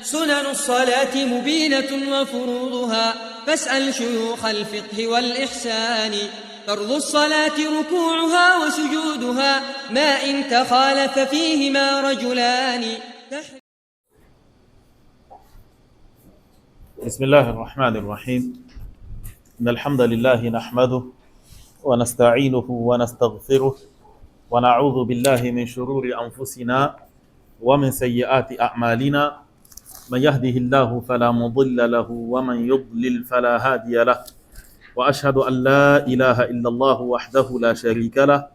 سنن الصلاة مبينة وفروضها فاسأل شيوخ الفقه والإحسان فرض الصلاة ركوعها وسجودها ما إن تخالف فيهما رجلان. بسم الله الرحمن الرحيم. إن الحمد لله نحمده ونستعينه ونستغفره ونعوذ بالله من شرور أنفسنا ومن سيئات أعمالنا من يهده الله فلا مضل له ومن يضلل فلا هادي له وأشهد أن لا إله إلا الله وحده لا شريك له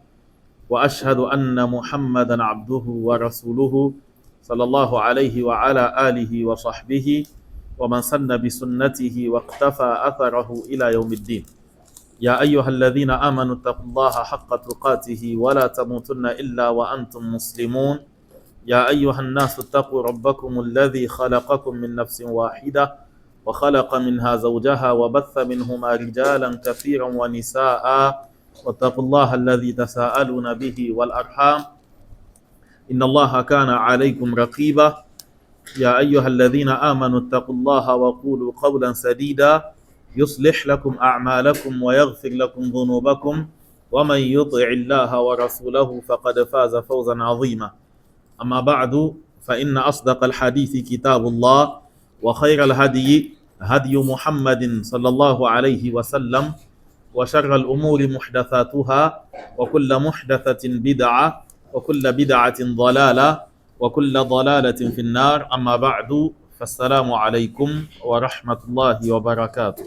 وأشهد أن محمدا عبده ورسوله صلى الله عليه وعلى آله وصحبه ومن سن بسنته واقتفى أثره إلى يوم الدين. يا أيها الذين آمنوا اتقوا الله حق تقاته ولا تموتن إلا وأنتم مسلمون. يا أيها الناس اتقوا ربكم الذي خلقكم من نفس واحدة وخلق منها زوجها وبث منهما رجالا كثيرا ونساء واتقوا الله الذي تساءلون به والأرحام إن الله كان عليكم رقيبا. يا أيها الذين آمنوا اتقوا الله وقولوا قولا سديدا يصلح لكم أعمالكم ويغفر لكم ذنوبكم ومن يطع الله ورسوله فقد فاز فوزا عظيما. أما بعد فإن أصدق الحديث كتاب الله وخير الهدي هدي محمد صلى الله عليه وسلم وشر الأمور محدثاتها وكل محدثة بدعة وكل بدعة ضلالة وكل ضلالة في النار. أما بعد فالسلام عليكم ورحمة الله وبركاته.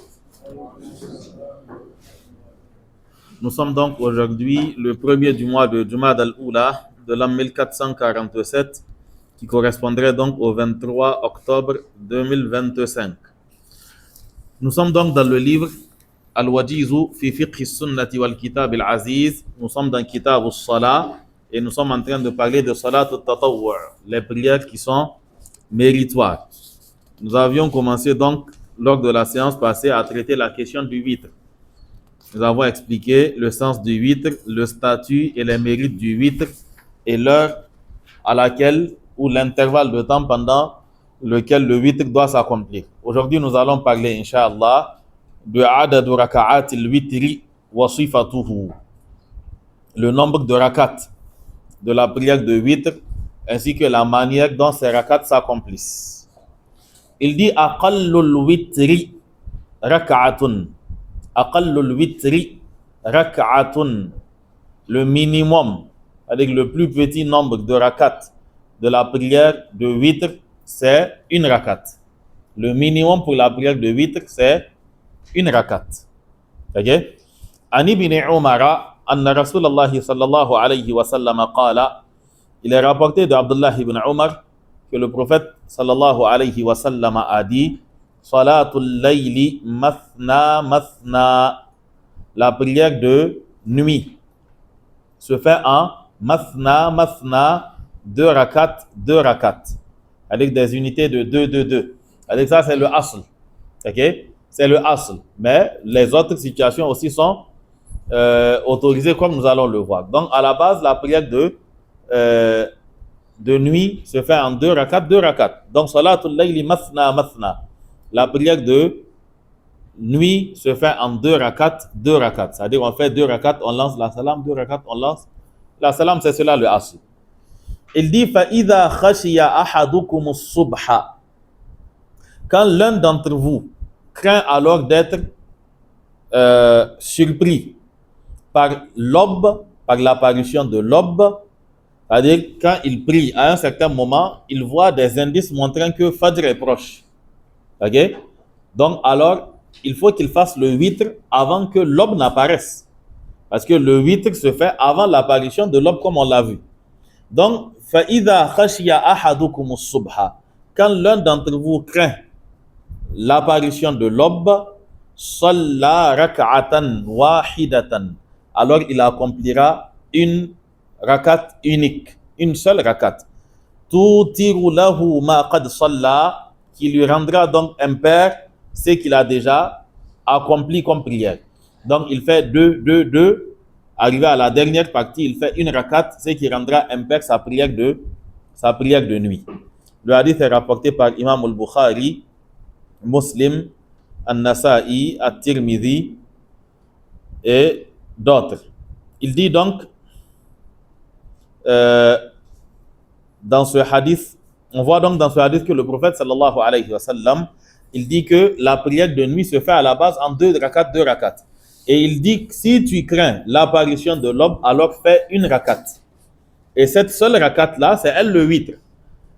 Nous sommes donc aujourd'hui le premier du mois de Jumad al-Oula de l'an 1447 qui correspondrait donc au 23 octobre 2025. Nous sommes donc dans le livre Al-Wajizu fi fiqh as-sunnati wal kitab al-aziz. Nous sommes dans Kitab al-Salah et nous sommes en train de parler de Salat al-Tatawwu', les prières qui sont méritoires. Nous avions commencé donc lors de la séance passée à traiter la question du witr. Nous avons expliqué le sens du witr, le statut et les mérites du witr et l'heure à laquelle ou l'intervalle de temps pendant lequel le witr doit s'accomplir. Aujourd'hui, nous allons parler, Inch'Allah, de adad raka'at al-witri wa sifatuhu, le nombre de rakats de la prière de witr ainsi que la manière dont ces rakats s'accomplissent. Il dit aqallul witri raka'atun. Aqallul witri raka'atun, le minimum, avec le plus petit nombre de rakats de la prière de witr, c'est une rakat. Le minimum pour la prière de witr, c'est une rakat. Ok? An ibn Umar, anna Rasulallah sallallahu alayhi wa sallam qala, il est rapporté de Abdullah ibn Umar que le prophète sallallahu alayhi wa sallam a dit Salatul layli mathna mathna, la prière de nuit se fait en mathna mathna, deux rakats, avec des unités de 2, 2, 2. Avec ça, c'est le asl. Ok? C'est le asl. Mais les autres situations aussi sont autorisées comme nous allons le voir. Donc, à la base, la prière de nuit se fait en deux rakats. Donc, salatul layli mathna mathna. La prière de nuit se fait en deux rakats. C'est-à-dire, on fait deux rakats, on lance la salam, deux rakats, on lance la salam, c'est cela le asl. Il dit فَإِذَا خَشِيَ أَحَدُكُمُ الصُّبْحَ, quand l'un d'entre vous craint alors d'être surpris par l'aube, par l'apparition de l'aube, c'est-à-dire quand il prie à un certain moment, il voit des indices montrant que Fajr est proche. Ok? Donc alors, il faut qu'il fasse le witr avant que l'aube n'apparaisse. Parce que le witr se fait avant l'apparition de l'aube comme on l'a vu. Donc, فَإِذَا خَشِيَ أَحَدُكُمُ الصُّبْحَ, quand l'un d'entre vous craint l'apparition de l'aube, صَلَّى رَكْعَةً وَاحِدَةً, alors il accomplira une rakat unique, une seule rakat. تُوتِرُ لَهُ مَا قَدْ صَلَّى, qui lui rendra donc impair ce qu'il a déjà accompli comme prière. Donc il fait 2, 2, 2. Arrivé à la dernière partie, il fait une rakat, ce qui rendra impair sa prière de nuit. Le hadith est rapporté par Imam al-Bukhari, Muslim, An-Nasa'i, At-Tirmidhi et d'autres. Il dit donc, dans ce hadith, on voit donc dans ce hadith que le prophète sallallahu alayhi wa sallam, il dit que la prière de nuit se fait à la base en 2 rakats. Et il dit que si tu crains l'apparition de l'aube, alors fais 1 rakat. Et cette seule rakat-là, c'est elle le witr.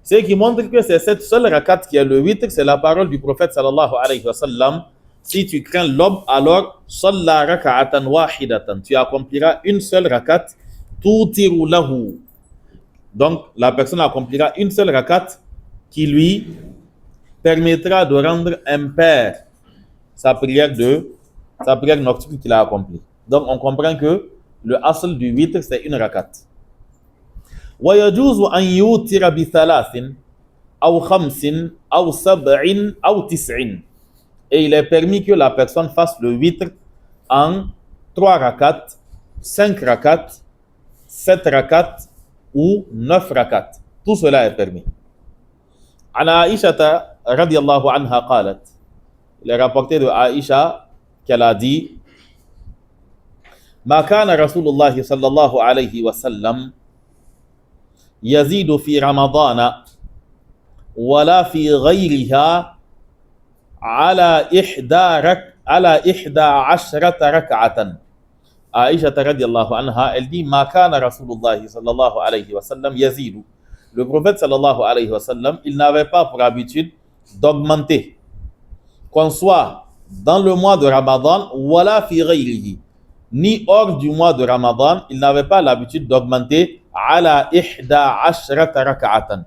Ce qui montre que c'est cette seule rakat qui est le witr, c'est la parole du prophète sallallahu alayhi wa sallam. Si tu crains l'aube, alors salla raka'atan wahidatan. Tu accompliras 1 seule rakat, tutiru lahu. Donc, la personne accomplira 1 seule rakat qui lui permettra de rendre impair sa prière nocturne qu'il a accomplie. Donc, on comprend que le asl du witr, c'est 1 rakat. وَيَجُوزُ أَنْ يُوتِرَ بِثَلَاثٍ أَوْ خَمْسٍ أَوْ سَبْعٍ أَوْ تِسْعٍ. Et il est permis que la personne fasse le witr en 3 rakats, 5 rakats, 7 rakats ou 9 rakats. Tout cela est permis. عن عائشة رضي الله عنها قالت, il est rapporté de Aïcha qu'elle a dit, ما كان رسول الله صلى الله عليه وسلم يزيد في رمضان ولا في غيرها على 11 ركعة. Aïcha radiallahu anha, elle dit, ما كان رسول الله صلى الله عليه وسلم يزيد. Le prophète sallallahu alayhi wa sallam, il n'avait pas pour habitude d'augmenter, qu'on soit dans le mois de Ramadan, wala fi ghayrihi, ni hors du mois de Ramadan, il n'avait pas l'habitude d'augmenter ala 11 raka'atan.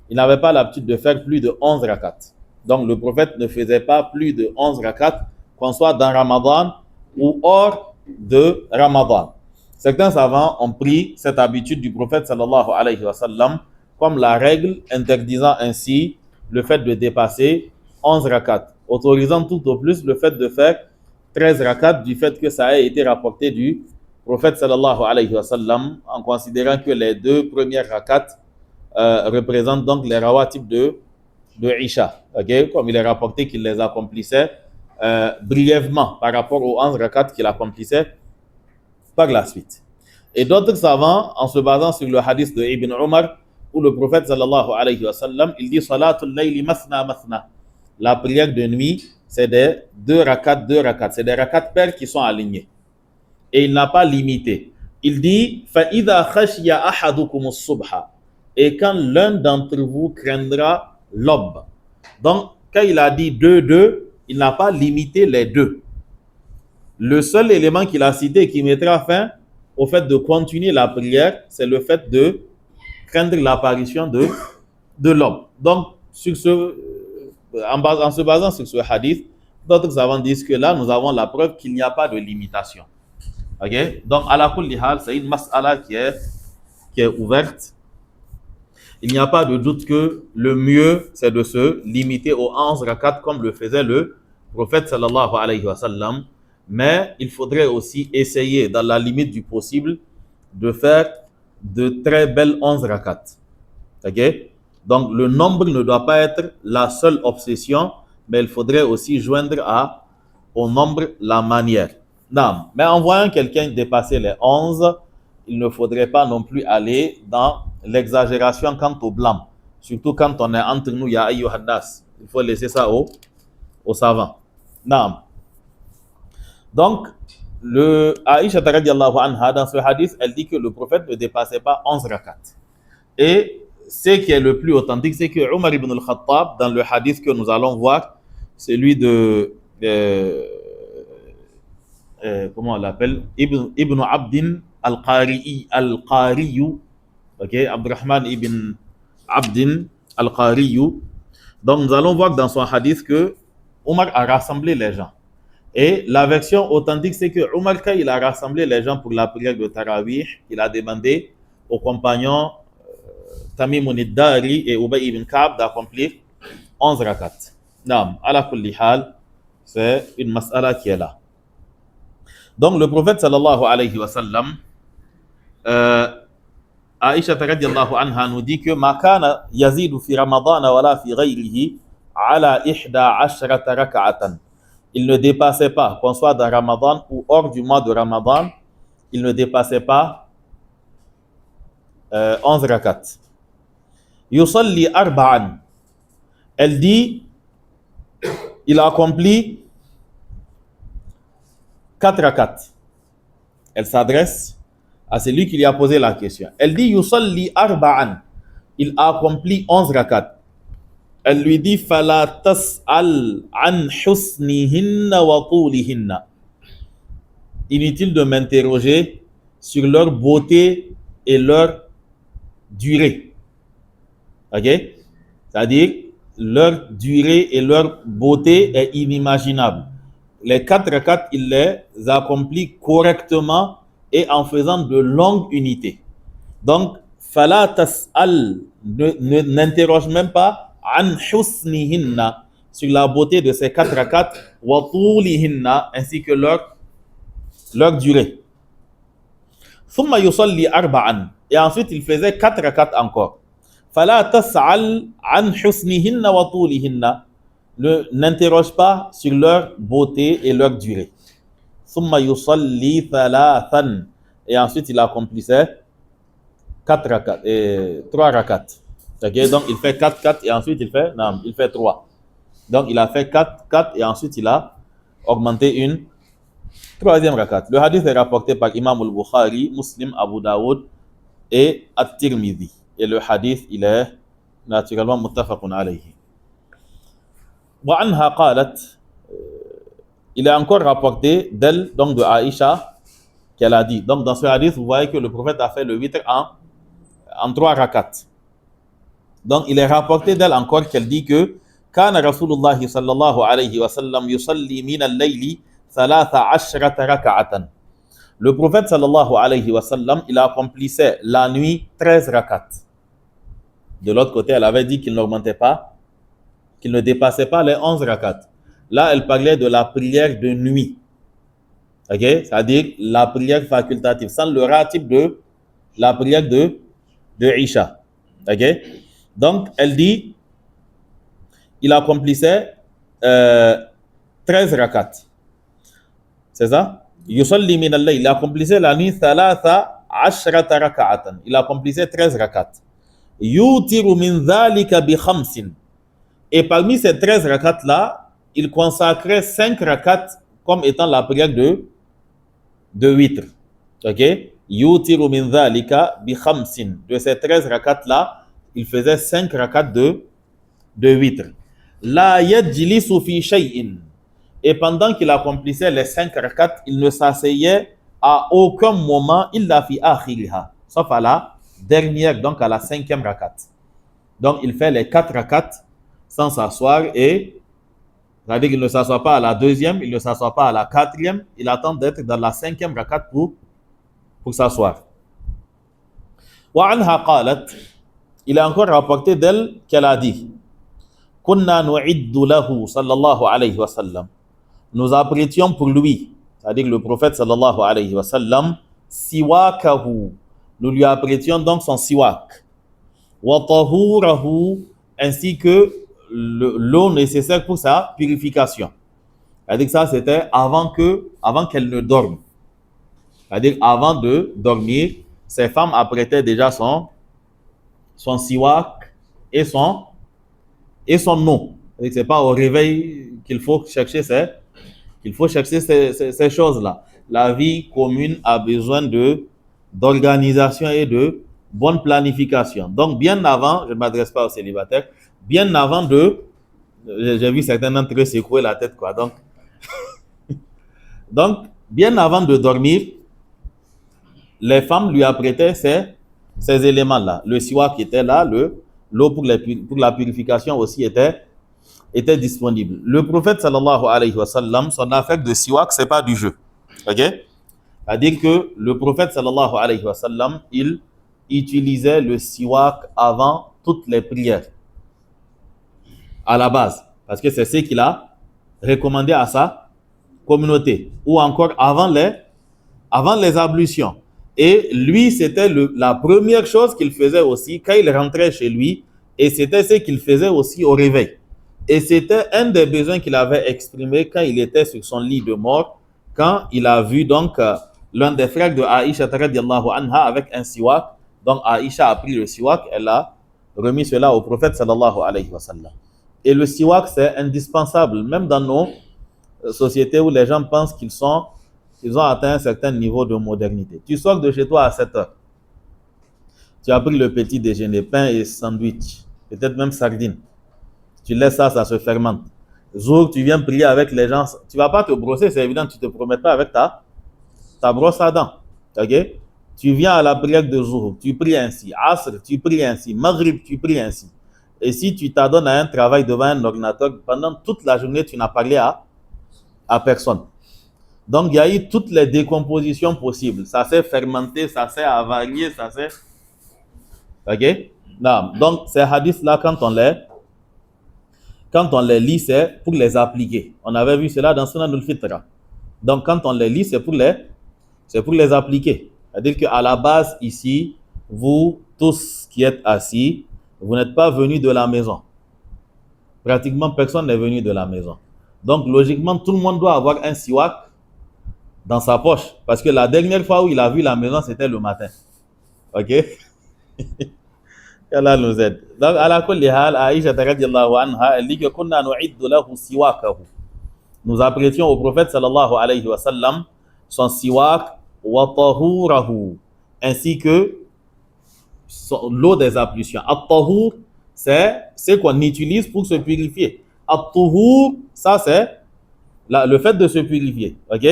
Il n'avait pas l'habitude de faire plus de 11 rakats. Donc le prophète ne faisait pas plus de 11 rakats, qu'on soit dans Ramadan ou hors de Ramadan. Certains savants ont pris cette habitude du prophète sallallahu alayhi wa sallam comme la règle interdisant ainsi le fait de dépasser 11 rakats, autorisant tout au plus le fait de faire 13 rakats du fait que ça a été rapporté du prophète sallallahu alayhi wa sallam, en considérant que les 2 premières rakats représentent donc les rawatib de Isha, okay? Comme il est rapporté qu'il les accomplissait brièvement par rapport aux 11 rakats qu'il accomplissait par la suite. Et d'autres savants, en se basant sur le hadith de Ibn Umar, où le prophète sallallahu alayhi wa sallam, il dit salatul layli mathna mathna. La prière de nuit, c'est des 2 rakats. C'est des rakats pairs qui sont alignés. Et il n'a pas limité. Il dit fa idha khashiya ahadukum as-subha. Et quand l'un d'entre vous craindra l'aube. Donc, quand il a dit 2, il n'a pas limité les 2. Le seul élément qu'il a cité qui mettra fin au fait de continuer la prière, c'est le fait de craindre l'apparition de l'aube. Donc, en se basant sur ce hadith, d'autres savants disent que là, nous avons la preuve qu'il n'y a pas de limitation. Okay? Donc, ala kulli hal, c'est une mas'ala qui est ouverte. Il n'y a pas de doute que le mieux, c'est de se limiter aux 11 rakats comme le faisait le prophète sallallahu alayhi wa sallam. Mais il faudrait aussi essayer, dans la limite du possible, de faire de très belles 11 rakats. Okay? Donc, le nombre ne doit pas être la seule obsession, mais il faudrait aussi joindre au nombre la manière. Non. Mais en voyant quelqu'un dépasser les 11, il ne faudrait pas non plus aller dans l'exagération quant au blâme. Surtout quand on est entre nous, ya ayyuhan nas. Il faut laisser ça aux savants. Non. Donc, Aïcha radiallahu anha, dans ce hadith, elle dit que le prophète ne dépassait pas 11 rakats. Et ce qui est le plus authentique, c'est que Umar ibn al-Khattab, dans le hadith que nous allons voir, celui de comment on l'appelle, Ibn Abdin al-Qariyu, okay, Abdurrahman ibn Abdin al-Qariyu. Donc nous allons voir dans son hadith que Omar a rassemblé les gens. Et la version authentique, c'est que Omar, quand il a rassemblé les gens pour la prière de Tarawih, il a demandé aux compagnons Tamim al-Dari et Ubay ibn Ka'b d'accomplir 11 rakats. Naam, ala kulli hal, c'est une mas'ala qui est là. Donc le prophète sallallahu alayhi wa sallam Aïcha radiyallahu anha nous dit que ma kana yazidu fi ramadan wala fi ghayrihi ala 11 rak'atan. Il ne dépassait pas, qu'on soit dans Ramadan ou hors du mois de Ramadan, il ne dépassait pas 11 rakats. Yusalli arba'an. Elle dit, il a accompli 4 rakats. Elle s'adresse à celui qui lui a posé la question. Elle dit, Yusalli arba'an. Il a accompli 11 rakats. Elle lui dit, Fala tas'al an husnihinna wa tulihinna. Inutile de m'interroger sur leur beauté et leur durée. Ok? C'est-à-dire, leur durée et leur beauté est inimaginable. Les 4 rakats, il les accomplit correctement et en faisant de longues unités. Donc, Fala tas'al, n'interroge même pas an husnihinna, sur la beauté de ces 4 rakats, wa tulihinna, ainsi que leur durée. Thumma yusalli arba'an, et ensuite il faisait 4 rakats encore. Fala tas'al an husnihinna wa tulihinna, n'interroge pas sur leur beauté et leur durée. Thumma yusalli thalathan, et ensuite il accomplissait 4 rakats et 3 rakats. Okay? Donc il fait 4 et ensuite il fait 3. Donc il a fait 4 et ensuite il a augmenté une 3e rakat. Le hadith est rapporté par Imam al-Bukhari, Muslim, Abu Daoud et At-Tirmidhi. Et le hadith, il est naturellement muttafaqun alayhi. Wa anha qalat, il est encore rapporté d'elle, donc de Aïcha, qu'elle a dit. Donc dans ce hadith, vous voyez que le prophète a fait le witr en 3 rakats. Donc il est rapporté d'elle encore qu'elle dit que Kana Rasulullah sallallahu alayhi wa sallam yusalli min al-layli 13 raka'atan. Le prophète sallallahu alayhi wa sallam, il accomplissait la nuit 13 rakats. De l'autre côté, elle avait dit qu'il n'augmentait pas, qu'il ne dépassait pas les 11 rakats. Là, elle parlait de la prière de nuit. Ok? C'est-à-dire la prière facultative, sans le ratib de la prière de Isha. Ok? Donc, elle dit, il accomplissait 13 rakats. C'est ça? Yusalli min al-layl, il accomplissait la nuit 13 raka'atan. Il accomplissait 13 rakats. Yutiru min dhalika bi khamsin. Et parmi ces 13 rakats là, il consacrait 5 rakats comme étant la prière de witr. Ok? Yutiru min dhalika bi khamsin. De ces 13 rakats là, il faisait 5 rakats de witr. La yajlisu fi shay'in. Et pendant qu'il accomplissait les 5 rakats, il ne s'asseyait à aucun moment, illa fi akhiriha, sauf à la dernière, donc à la 5e rakat. Donc il fait les 4 rakats sans s'asseoir et c'est-à-dire qu'il ne s'assoit pas à la 2e, il ne s'assoit pas à la 4e, il attend d'être dans la 5e rakat pour s'asseoir. Wa anha qalat, il est encore rapporté d'elle qu'elle a dit Kunna nu'iddu lahu sallallahu alayhi wa sallam. Nous apprêtions pour lui, c'est-à-dire le prophète sallallahu alayhi wa sallam, siwakahu. Nous lui apprêtions donc son siwak. Wa tahurahu, ainsi que l'eau nécessaire pour sa purification. C'est-à-dire que ça, c'était avant qu'elle ne dorme. C'est-à-dire avant de dormir, ces femmes apprêtaient déjà son siwak et son eau. Ce n'est pas au réveil qu'il faut chercher ces choses-là. La vie commune a besoin d'organisation et de bonne planification. Donc, bien avant, je ne m'adresse pas aux célibataires, bien avant j'ai vu certains d'entre eux secouer la tête, quoi. Donc, bien avant de dormir, les femmes lui apprêtaient ces éléments-là. Le siwak était là, l'eau pour la purification aussi était disponible. Le prophète sallallahu alayhi wa sallam, son affaire de siwak, c'est pas du jeu. Ok? C'est-à-dire que le prophète sallallahu alayhi wa sallam, il utilisait le siwak avant toutes les prières. À la base. Parce que c'est ce qu'il a recommandé à sa communauté. Ou encore avant les ablutions. Et lui, c'était la première chose qu'il faisait aussi quand il rentrait chez lui, et c'était ce qu'il faisait aussi au réveil. Et c'était un des besoins qu'il avait exprimé quand il était sur son lit de mort, quand il a vu donc l'un des frères de Aïcha radiallahu anha avec un siwak. Donc Aïcha a pris le siwak, elle a remis cela au prophète sallallahu alayhi wa sallam. Et le siwak, c'est indispensable, même dans nos sociétés où les gens pensent qu'ils ont atteint un certain niveau de modernité. Tu sors de chez toi à 7 heures. Tu as pris le petit déjeuner, pain et sandwich, peut-être même sardines. Tu laisses ça, ça se fermente. Jour, tu viens prier avec les gens. Tu ne vas pas te brosser, c'est évident, tu ne te promets pas avec ta brosse à dents. Ok? Tu viens à la prière de jour, tu pries ainsi. Asr, tu pries ainsi. Maghrib, tu pries ainsi. Et si tu t'adonnes à un travail devant un ordinateur, pendant toute la journée, tu n'as parlé à personne. Donc, il y a eu toutes les décompositions possibles. Ça s'est fermenté, ça s'est avarié, ça s'est... Ok? Non. Donc, ces hadiths-là, quand on les lit, c'est pour les appliquer. On avait vu cela dans Sunan al-Fitra. Donc, quand on les lit, c'est pour les appliquer. C'est-à-dire qu'à la base, ici, vous tous qui êtes assis, vous n'êtes pas venus de la maison. Pratiquement personne n'est venu de la maison. Donc, logiquement, tout le monde doit avoir un siwak dans sa poche. Parce que la dernière fois où il a vu la maison, c'était le matin. Ok? Allah nous aide. Donc, à la kulli hal, Aïcha radiallahu anha, elle dit que kunna nu'iddu lahu siwakahu. Nous apprêtions au prophète sallallahu alayhi wa sallam son siwak wa tahurahu, ainsi que l'eau des ablutions. At-tahur, c'est ce qu'on utilise pour se purifier. At-tuhur, ça c'est le fait de se purifier. Ok?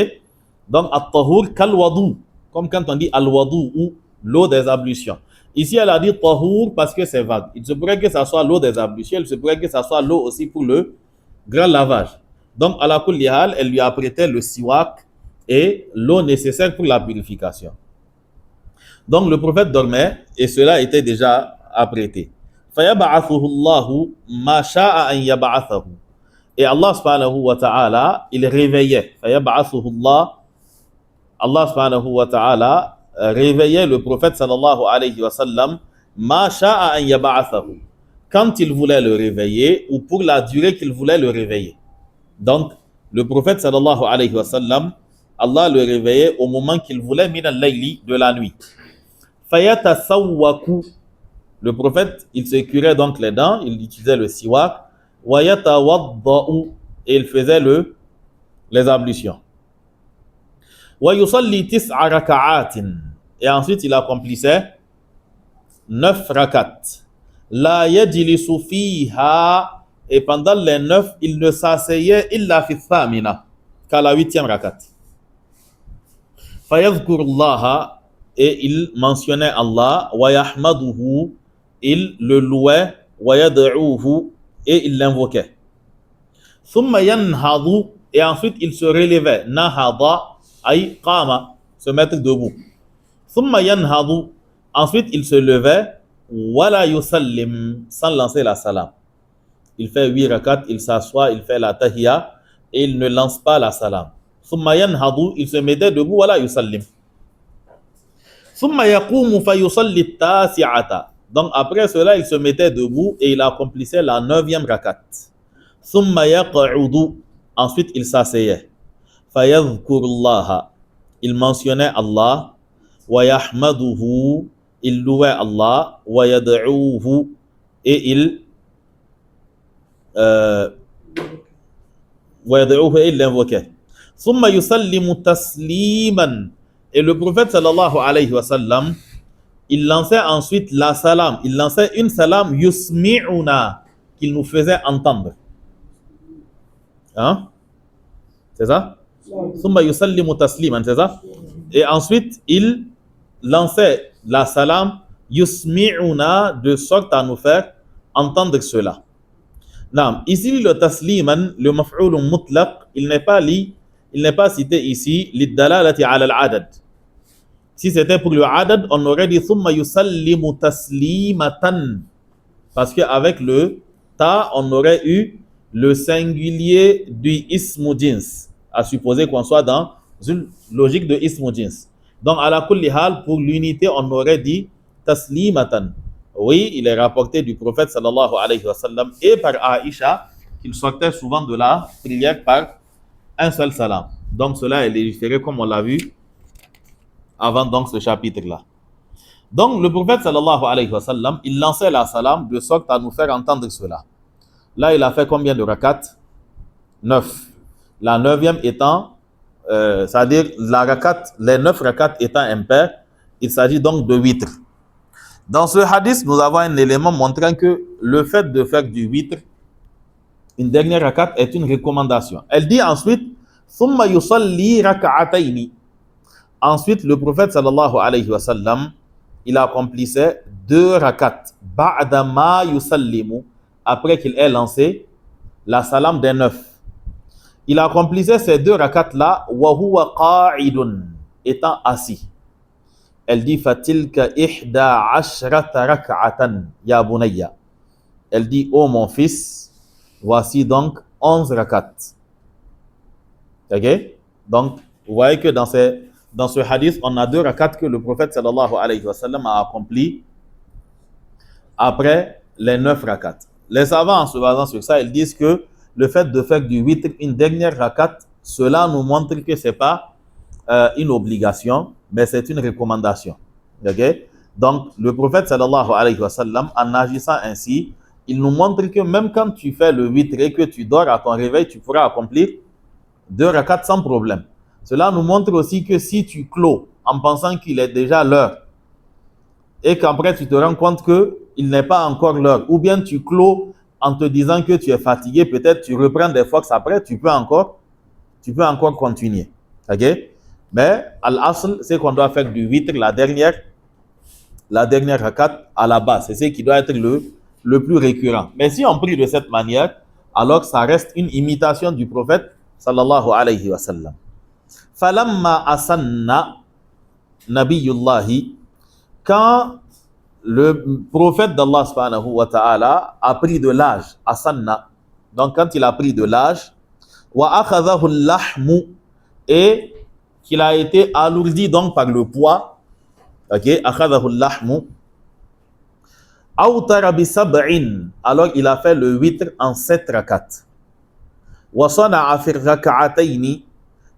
Donc, at-tahur kal-wadou, comme quand on dit al-wadou ou l'eau des ablutions. Ici, elle a dit tahur parce que c'est vague. Il se pourrait que ça soit l'eau des ablutions, il se pourrait que ça soit l'eau aussi pour le grand lavage. Donc, à la kulli hal, elle lui a prêté le siwak et l'eau nécessaire pour la purification. Donc, le prophète dormait et cela était déjà apprêté. فَيَبْعَثُهُ اللَّهُ مَا شَاءَ أَنْ يَبْعَثَهُ. Et Allah subhanahu wa ta'ala, il réveillait. فَيَبْعَثُهُ اللَّهُ. Allah subhanahu wa ta'ala réveillait le prophète sallallahu alayhi wa sallam ma sha'a an yab'athahu, quand il voulait le réveiller ou pour la durée qu'il voulait le réveiller. Donc le prophète sallallahu alayhi wa sallam, Allah le réveillait au moment qu'il voulait min al-layli, de la nuit. Fayatasawwaku, le prophète il se curait donc les dents, il utilisait le siwak, wa yatawadda'u, et il faisait les ablutions. Wa yusalli tis'a raka'atin, et ensuite il accomplissait 9 rakats. La yajlisu fiha, et pendant les 9, il ne s'asseyait illa fi thamina, qu'à la 8e rakat. Fayadhkurullaha, et il mentionnait Allah, wa yahmaduhu, il le louait, wa yad'uhu, et il l'invoquait. Thumma yanhadu, et ensuite il se relevait. Nahada ay qama, se mettre debout. Thumma yanhadu, ensuite il se levait, wala yusallim, sans lancer la salam. Il fait 8 rakats, il s'assoit, il fait la tahiyya et il ne lance pas la salam. Thumma yanhadu, il se mettait debout, wala yusallim. Thumma yaqumu fa yusalli tasi'ata. Donc après cela, il se mettait debout et il accomplissait la 9e rakat. Thumma yaq'udu, ensuite il s'asseyait. Fayadhkurullaha, il mentionnait Allah, wa yahmaduhu, il louait Allah, wa yad'uhu, et il l'invoquait. Thumma yusallimu tasliman, et le prophète sallallahu alayhi wa sallam, il lançait ensuite la salam, il lançait une salam yusmi'una, qu'il nous faisait entendre. Hein? C'est ça? Thumma yusallimu tasliman, c'est ça? Et ensuite, il lançait la salam yusmi'una, de sorte à nous faire entendre cela. Non, ici le tasliman, le maf'ul mutlaq, il n'est pas cité ici l'iddalalati ala al-adad. Si c'était pour le adad, on aurait dit thumma yusallimu taslimatan, parce qu'avec le ta, on aurait eu le singulier du ismu jins, à supposer qu'on soit dans une logique de ismu jins. Donc, à la kulli hal, pour l'unité, on aurait dit taslimatan. Oui, il est rapporté du prophète sallallahu alayhi wa sallam et par Aïcha qu'il sortait souvent de la prière par un seul salam. Donc, cela est légiféré comme on l'a vu avant donc ce chapitre-là. Donc, le prophète sallallahu alayhi wa sallam, il lançait la salam de sorte à nous faire entendre cela. Là, il a fait combien de rakats? 9. La 9e étant, c'est-à-dire les 9 rakats étant impairs, il s'agit donc de witr. Dans ce hadith, nous avons un élément montrant que le fait de faire du witr, une dernière rakat, est une recommandation. Elle dit ensuite, ثُمَّ يُصَلِّي رَكَعَتَيْنِ. Ensuite, le prophète sallallahu alayhi wa sallam, il accomplissait 2 rakats. بَعْدَ مَا يُسَلِّمُ. Après qu'il ait lancé la salam des 9. Il accomplissait ces 2 rakats-là, وَهُوَ قَاعِدٌ, étant assis. Elle dit فَتِلْكَ إِحْدَى عَشْرَةَ رَكْعَةً يَا بُنَيَّ. Elle dit, ô mon fils, voici donc 11 rakats. Ok? Donc, vous voyez que dans ce hadith, on a 2 rakats que le prophète sallallahu alayhi wa sallam a accompli après les 9 rakats. Les savants, en se basant sur ça, ils disent que le fait de faire du witr une dernière rakat, cela nous montre que ce n'est pas une obligation, mais c'est une recommandation. Okay? Donc, le prophète sallallahu alayhi wa sallam, en agissant ainsi, il nous montre que même quand tu fais le witr et que tu dors à ton réveil, tu pourras accomplir 2 rakats sans problème. Cela nous montre aussi que si tu clôt en pensant qu'il est déjà l'heure et qu'après tu te rends compte qu'il n'est pas encore l'heure, ou bien tu clôt en te disant que tu es fatigué, peut-être tu reprends des forces après, tu peux encore continuer. Okay? Mais al-asl, c'est qu'on doit faire du witr, la dernière rakat à la base. C'est ce qui doit être le plus récurrent. Mais si on prie de cette manière, alors ça reste une imitation du prophète sallallahu alayhi wa sallam. Falamma asanna nabiyullahi, quand le prophète d'Allah subhanahu wa ta'ala a pris de l'âge, asanna, donc quand il a pris de l'âge, wa akhadhahu al-lahmu, et qu'il a été alourdi donc par le poids, ok, akhadhahu al-lahmu, awtara bi sab'in, alors il a fait le witr en 7 rakats. Wa sana'a fi rak'atayn,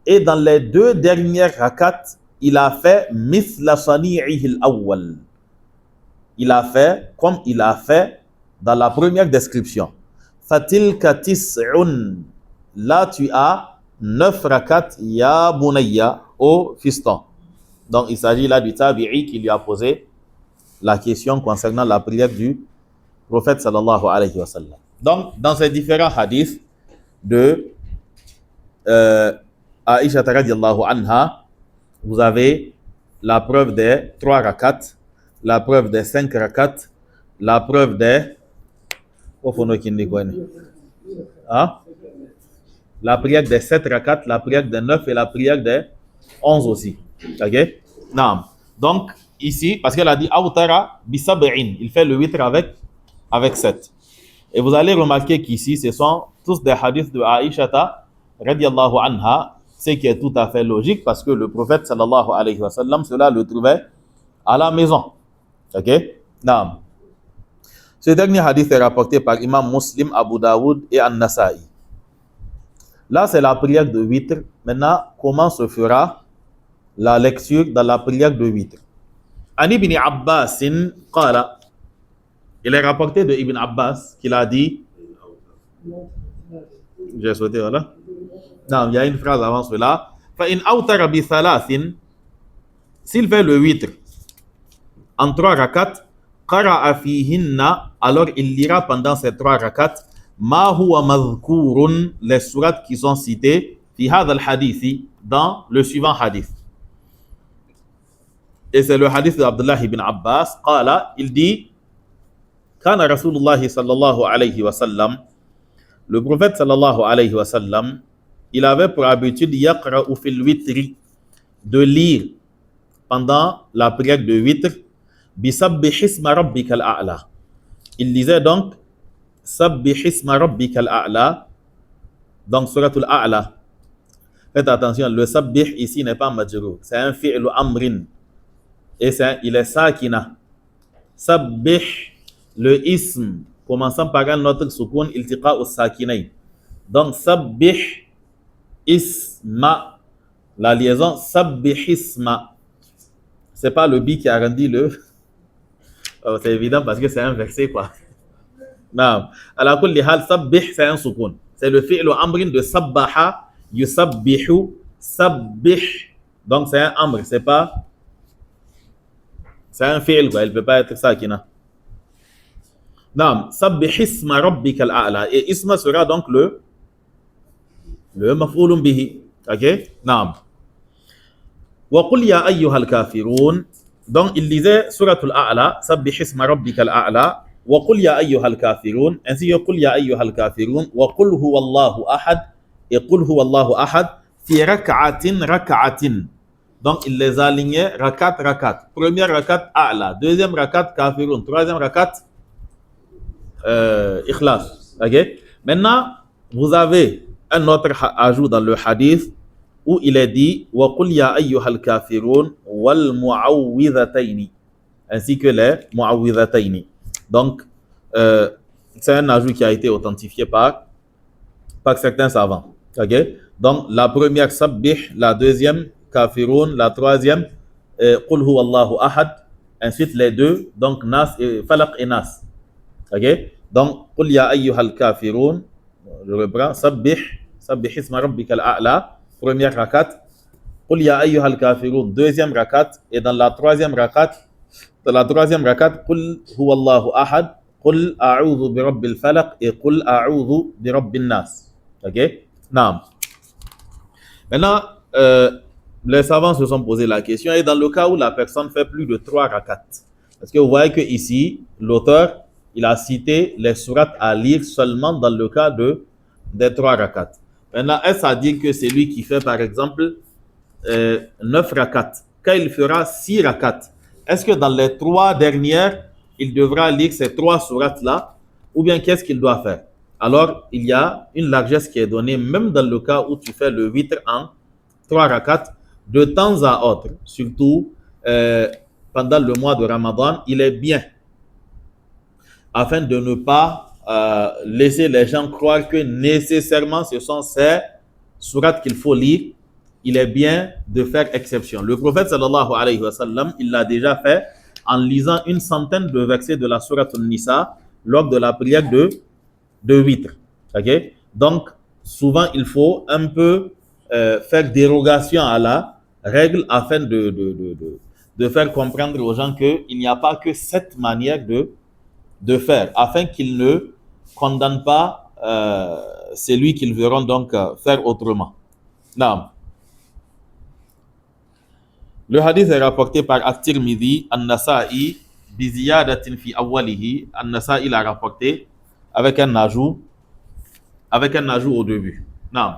et dans les 2 dernières rakats, il a fait mithla sani'ihi al-awwal. Il a fait comme il a fait dans la première description. Fatilka tis'un, là tu as 9 rakats ya bunayya, au fiston. Donc il s'agit là du tabi'i qui lui a posé la question concernant la prière du prophète sallallahu alayhi wa sallam. Donc dans ces différents hadiths de Aïcha radiyallahu anha, vous avez la preuve des 3 rakats, la preuve des 5 rakats, la preuve des... la prière des 7 rakats, la prière des 9 et la prière des 11 aussi. Ok? Non. Donc, ici, parce qu'elle a dit Awtara bisab'in, il fait le witr avec 7. Et vous allez remarquer qu'ici, ce sont tous des hadiths de Aïcha radiyallahu anha, ce qui est tout à fait logique parce que le prophète sallallahu alayhi wa sallam, cela le trouvait à la maison. Ok? Non. Ce dernier hadith est rapporté par Imam Muslim, Abu Daoud et An-Nasa'i. Là, c'est la prière de witr. Maintenant, comment se fera la lecture dans la prière de witr? An Ibn Abbas qala, il est rapporté de Ibn Abbas qu'il a dit, j'ai sauté, voilà. Non, il y a une phrase avant cela. Fa in awtara bi thalathin, s'il fait le witr en 3 rakats, qara'a fihinna, alors il lira pendant ces 3 rakats ma huwa madhkurun, les sourates qui sont citées fi hadha al-hadithi, dans le suivant hadith. Et c'est le hadith d'Abdullah ibn Abbas. Qala, il dit, kana Rasulullah sallallahu alayhi wa sallam, le prophète sallallahu alayhi wa sallam, il avait pour habitude yaqra'u fil witri, de lire pendant la prière de witr bi sabbihisma rabbikal a'la. Il lisait donc sabbihisma rabbikal a'la, donc suratul a'la. Faites attention, le sabbih ici n'est pas majrur. C'est un fi'l amrin. Et il est sakina. Sabbih, le ism, commençant par un autre soukoun, iltiqa au sakinayn. Donc, sabbih isma. La liaison sabbih isma. C'est pas le bi qui a rendu le. Oh, c'est évident parce que c'est un verset, quoi. Non. Alors, kulli hal, sabbih, c'est un soukoun. C'est le fi'l amrin de sabbaha, yusabbihu, sabbih. Donc, c'est un amr, c'est pas. C'est un fi'l, quoi. Il ne peut pas être sakina. Non. Sabbih isma rabbika al-a'la. Et isma sera donc le maf'ulun bihi. Ok? Non. Wa qul ya ayyuhal kafirun. Donc, il disait suratul a'la, sabbih isma rabbika al-a'la. Wa qul ya ayyuhal kafirun. Ainsi que qul ya ayyuhal kafirun. Wa qul huwallahu ahad. Et qul huwallahu ahad. Fi rak'atin. Donc, il les alignait rakat. Première rakat a'la. Deuxième rakat kafirun. Troisième rakat ikhlas. Ok? Maintenant, vous avez un autre ajout dans le hadith où il est dit wa qul ya ayyuhal kafirun wal mu'awwidhatayn, ainsi que les mu'awwidhatayn. Donc c'est un ajout qui a été authentifié par certains savants. OK? Donc la première sabbih, la deuxième kafirun, la troisième qul huwallahu ahad, ensuite les deux, donc nas et falaq et nas. OK? Donc qul ya ayyuhal kafirun, je reprends, sabbih isma rabbikal a'la, première rakat, qul ya ayyuhal kafirun, deuxième rakat, et dans la troisième rakat, qul huwallahu ahad, qul a'udhu bi rabbil falaq et qul a'udhu bi rabbin nas. OK? Naam. Maintenant, les savants se sont posé la question, et dans le cas où la personne fait plus de 3 rakats, parce que vous voyez que ici, l'auteur, il a cité les sourates à lire seulement dans le cas des 3 rakats. Maintenant, est-ce à dire que c'est lui qui fait, par exemple, 9 rakats? Quand il fera 6 rakats, est-ce que dans les 3 dernières, il devra lire ces 3 sourates-là? Ou bien qu'est-ce qu'il doit faire? Alors, il y a une largesse qui est donnée, même dans le cas où tu fais le witr en 3 rakats, de temps à autre, surtout pendant le mois de Ramadan, il est bien, afin de ne pas laisser les gens croire que nécessairement ce sont ces sourates qu'il faut lire, il est bien de faire exception. Le prophète sallallahu alayhi wa sallam, il l'a déjà fait en lisant une centaine de versets de la sourate An-Nisa lors de la prière de witr. Okay? Donc, souvent, il faut un peu faire dérogation à la règle afin de faire comprendre aux gens qu'il n'y a pas que cette manière de faire, afin qu'ils ne condamnent pas celui qu'ils verront donc faire autrement. Non. Le hadith est rapporté par At-Tirmidhi, An-Nasa'i, Biziyadatin fi awwalihi. An-Nasa'i l'a rapporté avec un ajout au début. Non.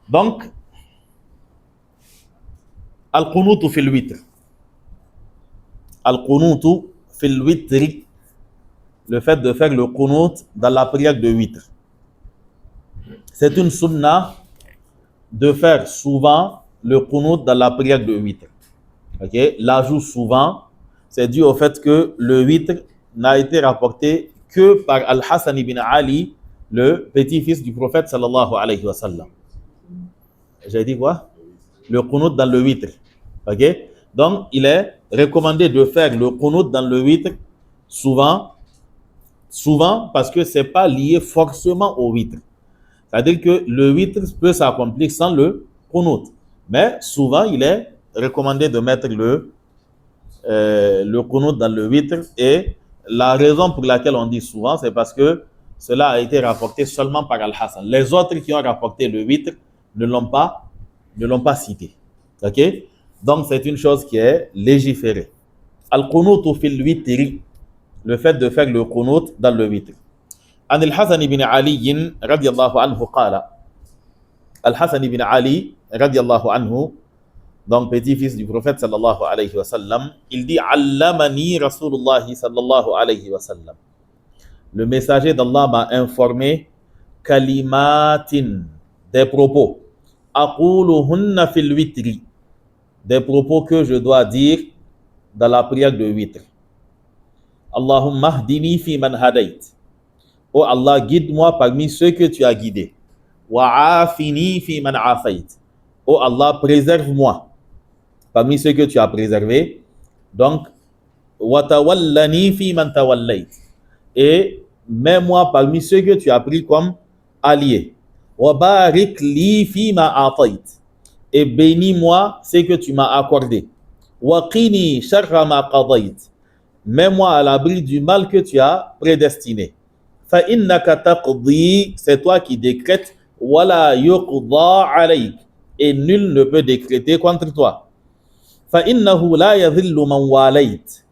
Donc, Al-Qunutu fil witr. Al-Qunutu fil witri, le fait de faire le qunut dans la prière de witr. C'est une sunna de faire souvent le qunut dans la prière de witr. Okay? L'ajout souvent, c'est dû au fait que le witr n'a été rapporté que par Al-Hassan ibn Ali, le petit-fils du prophète sallallahu alayhi wa sallam. J'ai dit quoi? Le qunut dans le witr. Okay? Donc, il est recommandé de faire le qunut dans le witr souvent parce que ce n'est pas lié forcément au witr. C'est-à-dire que le witr peut s'accomplir sans le qunut. Mais souvent, il est recommandé de mettre le qunut dans le witr. Et la raison pour laquelle on dit souvent, c'est parce que cela a été rapporté seulement par Al-Hassan. Les autres qui ont rapporté le witr ne l'ont pas cité. Ok? Donc, c'est une chose qui est légiférée. Al-Qunutu fil witri, le fait de faire le qunut dans le witr. An al-Hassan ibn Ali radiyallahu anhu qala. Al-Hassan ibn Ali radiyallahu anhu, donc petit-fils du prophète sallallahu alayhi wa sallam, il dit Allamani Rasulullah sallallahu alayhi wa sallam. Le messager d'Allah m'a informé kalimatin, des propos. Aquluhunna fil witri. Des propos que je dois dire dans la prière de witr. Allahumma hdini fi man hadait. Oh Allah, guide-moi parmi ceux que tu as guidés. Wa afini fi man afait. Oh Allah, préserve-moi parmi ceux que tu as préservés. Donc, wa tawallani fi man tawallait. Et mets-moi parmi ceux que tu as pris comme alliés. Wa barik li fi ma atait. Et bénis-moi ce que tu m'as accordé. Wa qini sharra ma qadait. Mets-moi à l'abri du mal que tu as prédestiné. Fa innaka taqdi, c'est toi qui décrètes, wala yuqda alayk, et nul ne peut décréter contre toi. Fa innahu la yadhillu man walayt.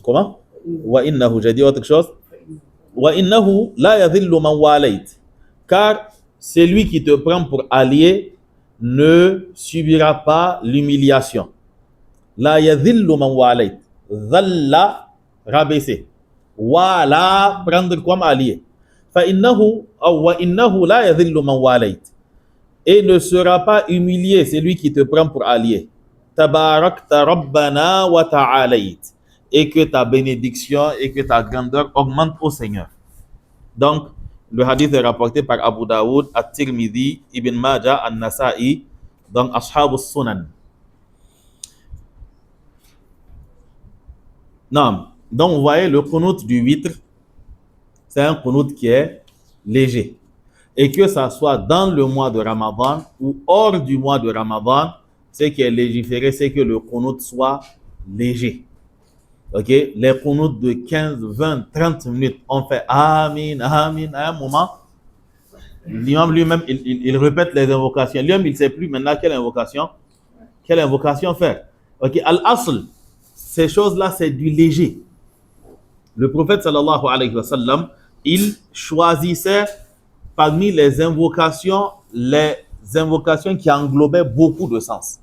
Comment? Wa innahu, j'ai dit autre chose? Wa innahu la yadhillu man walayt. Car celui qui te prend pour allié ne subira pas l'humiliation. La yadhillu man walayt. Dhalla, rabaisser. Wala, prendre comme allié. Fa innahu, wa innahu la yadhillu man walayt. Et ne sera pas humilié celui qui te prend pour allié. Tabarakta rabbana wa ta'alayt. Et que ta bénédiction et que ta grandeur augmentent au Seigneur. Donc, le hadith est rapporté par Abu Daoud, At-Tirmidhi, Ibn Majah, An-Nasa'i, donc Ashab al-Sunan. Non. Donc, vous voyez, le qunut du witr, c'est un qunut qui est léger. Et que ça soit dans le mois de Ramadan ou hors du mois de Ramadan, ce qui est légiféré, c'est que le qunut soit léger. Ok? Les qunut de 15, 20, 30 minutes, on fait Amin, Amin, à un moment, l'imam lui-même, il répète les invocations. Lui-même, il ne sait plus maintenant quelle invocation faire. Ok? Al-Asl, ces choses-là, c'est du léger. Le prophète sallallahu alayhi wa sallam, il choisissait parmi les invocations qui englobaient beaucoup de sens.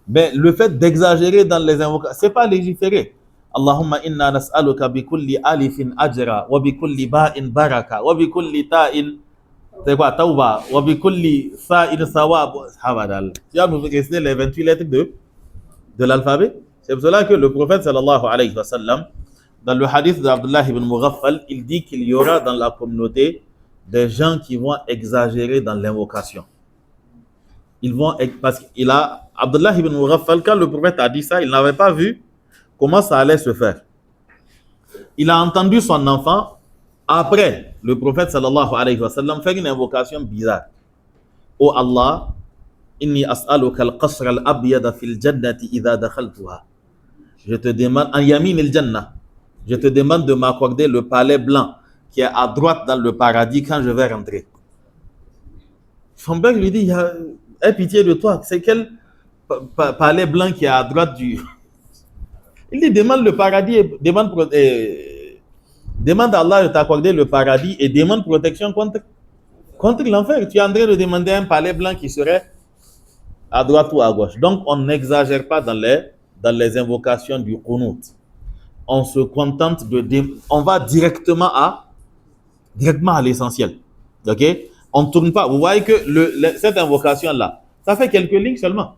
Mais le fait d'exagérer dans les invocations, c'est pas légiférer. Allahumma inna nas'aluka bi kulli alifin ajra wa bi kulli ba'in baraka wa bi kulli ta'in tawba wa bi kulli fa'in thawab. Tu vas nous réciter les 28 lettres de l'alphabet. C'est pour cela que le prophète sallallahu alayhi wa sallam, dans le hadith d'Abdullah ibn Mughaffal, il dit qu'il y aura dans la communauté des gens qui vont exagérer dans l'invocation. Parce qu'il a, Abdullah ibn Mughaffal, quand le prophète a dit ça, il n'avait pas vu comment ça allait se faire. Il a entendu son enfant, après le prophète sallallahu alayhi wa sallam, faire une invocation bizarre. Oh Allah, inni as'aluka al-qasr al-abyada fil jannati idha dakhaltuha. Je te demande, en yamin al-jannah, je te demande de m'accorder le palais blanc qui est à droite dans le paradis quand je vais rentrer. Son père lui dit, aie pitié de toi, c'est quel palais blanc qui est à droite du... Il dit, demande le paradis et demande à Allah de t'accorder le paradis et demande protection contre l'enfer. Tu es en train de demander un palais blanc qui serait à droite ou à gauche. Donc, on n'exagère pas dans les invocations du qunut. On se contente on va directement à l'essentiel. Ok? On ne tourne pas. Vous voyez que cette invocation-là, ça fait quelques lignes seulement.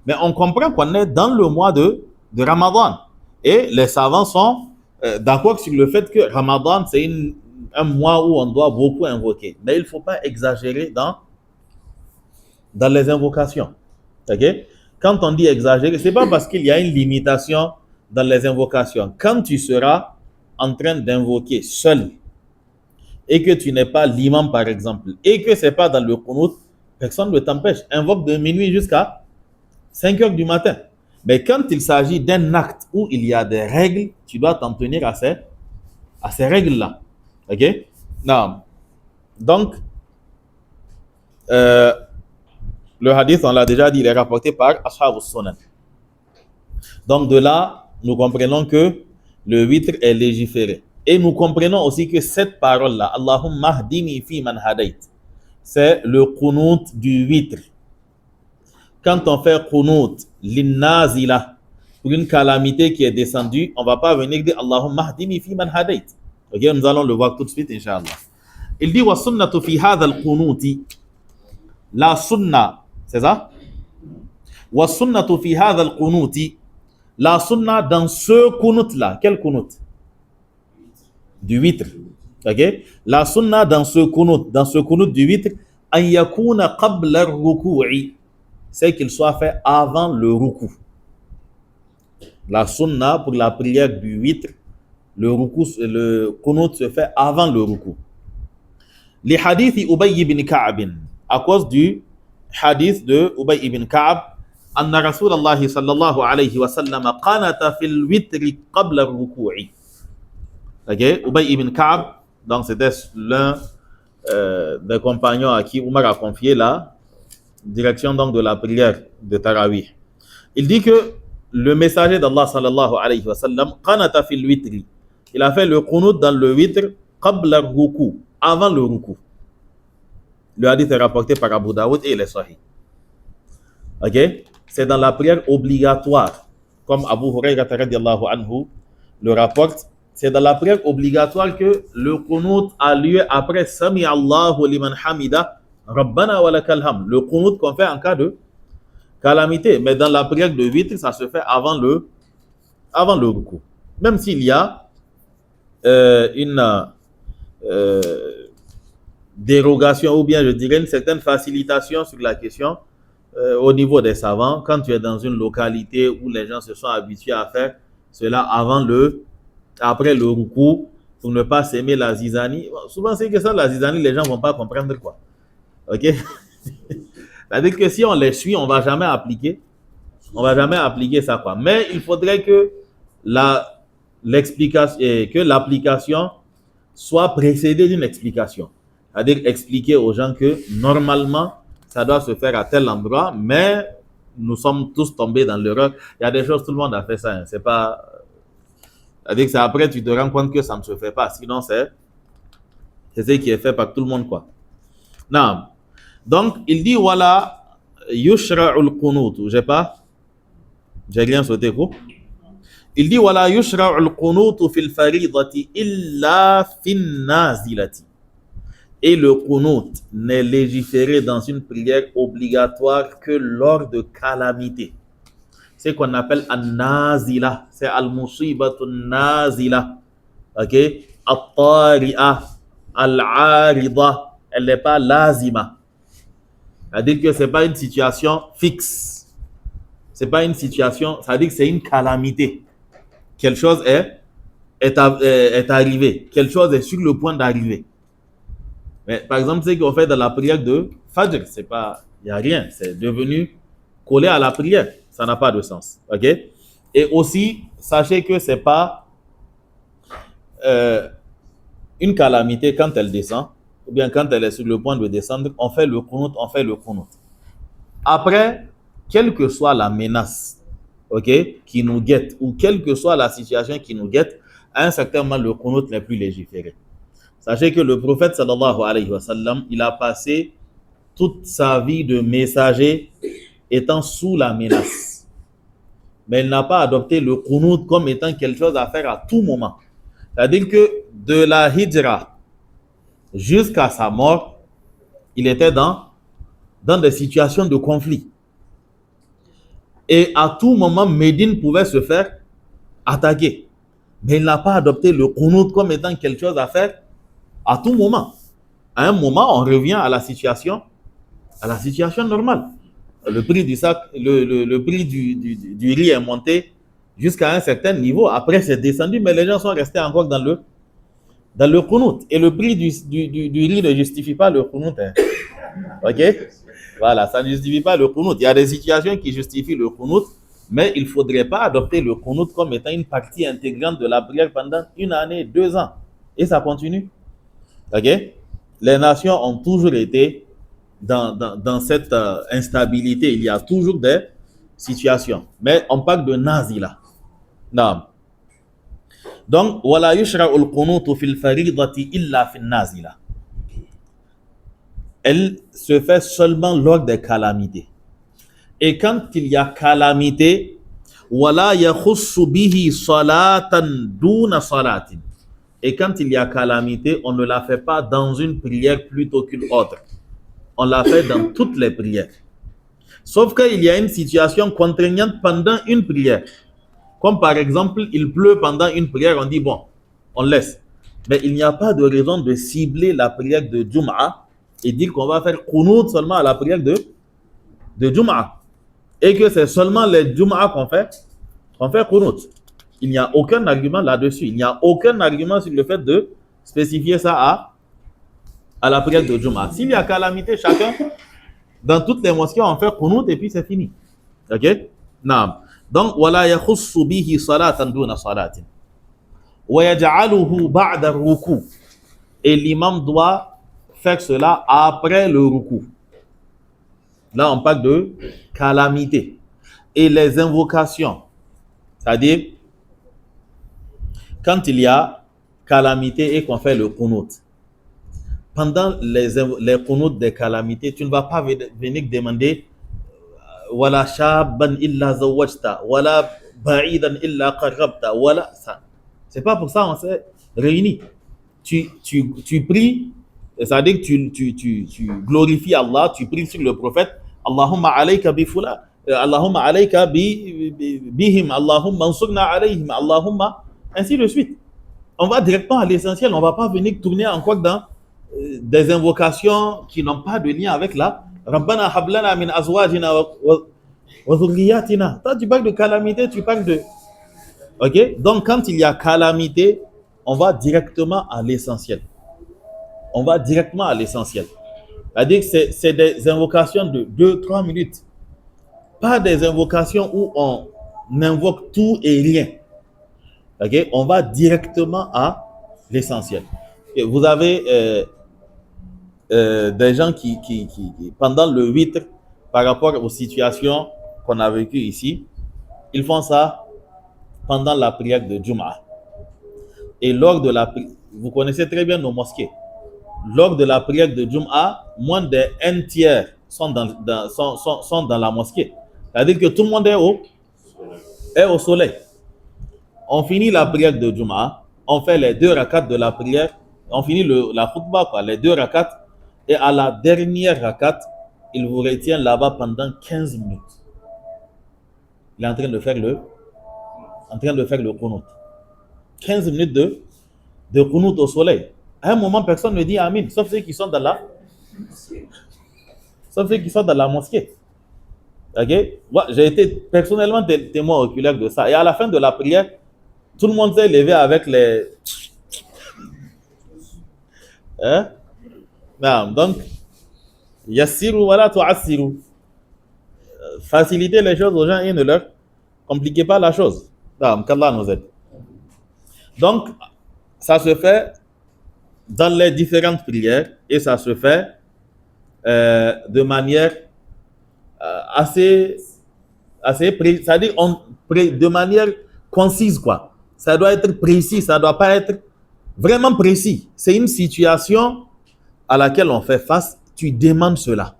Mais on comprend qu'on est dans le mois de Ramadan. Et les savants sont d'accord sur le fait que Ramadan, c'est un mois où on doit beaucoup invoquer. Mais il ne faut pas exagérer dans les invocations. Ok? Quand on dit exagérer, ce n'est pas parce qu'il y a une limitation dans les invocations. Quand tu seras en train d'invoquer seul et que tu n'es pas l'imam par exemple et que ce n'est pas dans le qunut, personne ne t'empêche. Invoque de minuit jusqu'à 5 heures du matin. Mais quand il s'agit d'un acte où il y a des règles, tu dois t'en tenir à ces règles-là. Ok? Non. Donc, le hadith, on l'a déjà dit, il est rapporté par Ashab al-Sunan. Donc de là, nous comprenons que le witr est légiféré. Et nous comprenons aussi que cette parole-là, Allahumma hdini fi man hadait, c'est le qunut du witr. Quand on fait qunut linnazila, pour une calamité qui est descendue, on ne va pas venir dire Allahumma hdini fi man hadait. Ok, nous allons le voir tout de suite, Inch'Allah. Il dit wa sunnatu fi hadha al-qunuti. La sunna, c'est ça? Wa sunnatu fi hadha al-qunuti. La sunna dans ce kunut là. Quel kunut? Du witr. OK? La sunna dans ce kunut du witr, an yakuna qabla ar-ruku'i. C'est qu'il soit fait avant le ruku. La sunna pour la prière du witr, le kunut se fait avant le ruku. Les hadiths Ubay ibn Ka'b, à cause du hadith de Ubay ibn Ka'b, anna Rasulallah sallallahu alayhi wa sallam qanata fil witri qabla ar-ruku'i. OK? Ubay ibn Ka'b, donc c'était l'un des compagnons à qui Omar a confié la direction donc de la prière de Tarawih. Il dit que le messager d'Allah sallallahu alayhi wa sallam qanata fil witri. Il a fait le qunut dans le witr qabla ar-ruku, avant le ruku. Le hadith est rapporté par Abu Daoud et les Sahih. OK? C'est dans la prière obligatoire, comme Abu Hurayrah radiyallahu anhu le rapporte. C'est dans la prière obligatoire que le qunut a lieu après Sami Allahu liman hamida Rabbana wa lakal hamd. Le qunut qu'on fait en cas de calamité. Mais dans la prière de witr, ça se fait avant le ruku. Même s'il y a une dérogation ou bien je dirais une certaine facilitation sur la question au niveau des savants, quand tu es dans une localité où les gens se sont habitués à faire cela après le ruku, pour ne pas s'aimer la zizanie. Bon, souvent c'est que ça, la zizanie, les gens ne vont pas comprendre quoi. OK? C'est-à-dire que si on les suit, on ne va jamais appliquer ça quoi. Mais il faudrait que l'application soit précédée d'une explication. C'est-à-dire expliquer aux gens que normalement, ça doit se faire à tel endroit, mais nous sommes tous tombés dans l'erreur. Il y a des choses, tout le monde a fait ça. Hein. C'est pas... C'est-à-dire que c'est après tu te rends compte que ça ne se fait pas. Sinon, c'est ce qui est fait par tout le monde, quoi. Non. Donc, il dit, voilà, yushra'ul qunut. J'ai rien sauté, quoi. Il dit, voilà, yushra'ul qunut fil faridati illa fin nazilati. Et le qunut n'est légiféré dans une prière obligatoire que lors de calamité. C'est qu'on appelle an-nazila. C'est al-musibatu nazila. OK? At-tari'a, al-arida. Elle n'est pas lazima. C'est-à-dire que ce n'est pas une situation fixe. Ce n'est pas une situation, c'est-à-dire que c'est une calamité. Quelque chose est arrivé. Quelque chose est sur le point d'arriver. Mais par exemple, ce qu'on fait dans la prière de Fajr, il n'y a rien. C'est devenu collé à la prière. Ça n'a pas de sens. OK? Et aussi, sachez que ce n'est pas une calamité quand elle descend, ou bien quand elle est sur le point de descendre, on fait le qunut. Après, quelle que soit la menace, OK, qui nous guette, ou quelle que soit la situation qui nous guette, à un certain moment, le qunut n'est plus légiféré. Sachez que le prophète sallallahu alayhi wa sallam, il a passé toute sa vie de messager étant sous la menace. Mais il n'a pas adopté le qunut comme étant quelque chose à faire à tout moment. C'est-à-dire que de la hijra jusqu'à sa mort, il était dans des situations de conflit. Et à tout moment, Médine pouvait se faire attaquer. Mais il n'a pas adopté le qunut comme étant quelque chose à faire à tout moment. À un moment, on revient à la situation normale. Le prix du sac, le prix du riz est monté jusqu'à un certain niveau. Après, c'est descendu, mais les gens sont restés encore dans le qunut. Et le prix du riz ne justifie pas le qunut. Hein. OK? Voilà, ça ne justifie pas le qunut. Il y a des situations qui justifient le qunut, mais il ne faudrait pas adopter le qunut comme étant une partie intégrante de la prière pendant 1 année, 2 ans. Et ça continue. OK? Les nations ont toujours été dans cette instabilité. Il y a toujours des situations. Mais on parle de nazila. Non. Donc, wala yushra'ul qunut fil faridati illa fin nazila. Elle se fait seulement lors des calamités. Et quand il y a calamité, wala yakhussu bihi salatan duna salatin. Et quand il y a calamité, on ne la fait pas dans une prière plutôt qu'une autre. On la fait dans toutes les prières. Sauf qu'il y a une situation contraignante pendant une prière. Comme par exemple, il pleut pendant une prière, on dit bon, on laisse. Mais il n'y a pas de raison de cibler la prière de Jum'a et dire qu'on va faire Qunut seulement à la prière de Jum'a. Et que c'est seulement les Jum'a qu'on fait Qunut. Il n'y a aucun argument là-dessus. Il n'y a aucun argument sur le fait de spécifier ça à la prière de Jum'a. S'il y a calamité, chacun, dans toutes les mosquées, on fait Qunut et puis c'est fini. Ok? Non. Donc, wala yakhussu bihi salatan duna salatin. Wa yaj'aluhu ba'da ruku. Et l'imam doit faire cela après le ruku. Là, on parle de calamité. Et les invocations, c'est-à-dire, quand il y a calamité et qu'on fait le qunut, pendant les qunut des calamités, tu ne vas pas venir demander wala shaban illa zawajta, wala ba'idan illa qarrabta, wala ça. C'est pas pour ça qu'on s'est réunis. Tu pries, c'est-à-dire que tu glorifies Allah, tu pries sur le prophète, Allahumma alayka bi fula, Allahumma alayka bihim, Allahumma ansurna alayhim, Allahumma, ainsi de suite. On va directement à l'essentiel, on ne va pas venir tourner encore dans des invocations qui n'ont pas de lien avec la Rabbana hablana min azwajina wa dhurriyyatina. Toi, tu parles de calamité, tu parles de... Ok? Donc, quand il y a calamité, on va directement à l'essentiel. On va directement à l'essentiel. C'est-à-dire que c'est des invocations de 2-3 minutes. Pas des invocations où on invoque tout et rien. Ok? On va directement à l'essentiel. Et vous avez des gens qui, pendant le 8, par rapport aux situations qu'on a vécues ici, ils font ça pendant la prière de Jum'a. Et lors de la prière, vous connaissez très bien nos mosquées. Lors de la prière de Jum'a, moins d'un tiers sont dans la mosquée. C'est-à-dire que tout le monde est au soleil. On finit la prière de Jum'a, on fait les 2 rakats de la prière, on finit la khutbah, les 2 rakats, et à la dernière rakat, il vous retient là-bas pendant 15 minutes. Il est en train de faire le qunut. 15 minutes de qunut au soleil. À un moment, personne ne dit Amin, sauf ceux qui sont dans la mosquée. Ok? Moi, j'ai été personnellement témoin oculaire de ça. Et à la fin de la prière, tout le monde s'est levé avec les... Hein? Non, donc, yassiru wala tu'assiru. Facilitez les choses aux gens et ne leur compliquez pas la chose. Non, qu'Allah nous aide. Donc, ça se fait dans les différentes prières et ça se fait de manière assez c'est-à-dire de manière concise, quoi. Ça doit être précis, ça doit pas être vraiment précis. C'est une situation à laquelle on fait face, tu demandes cela.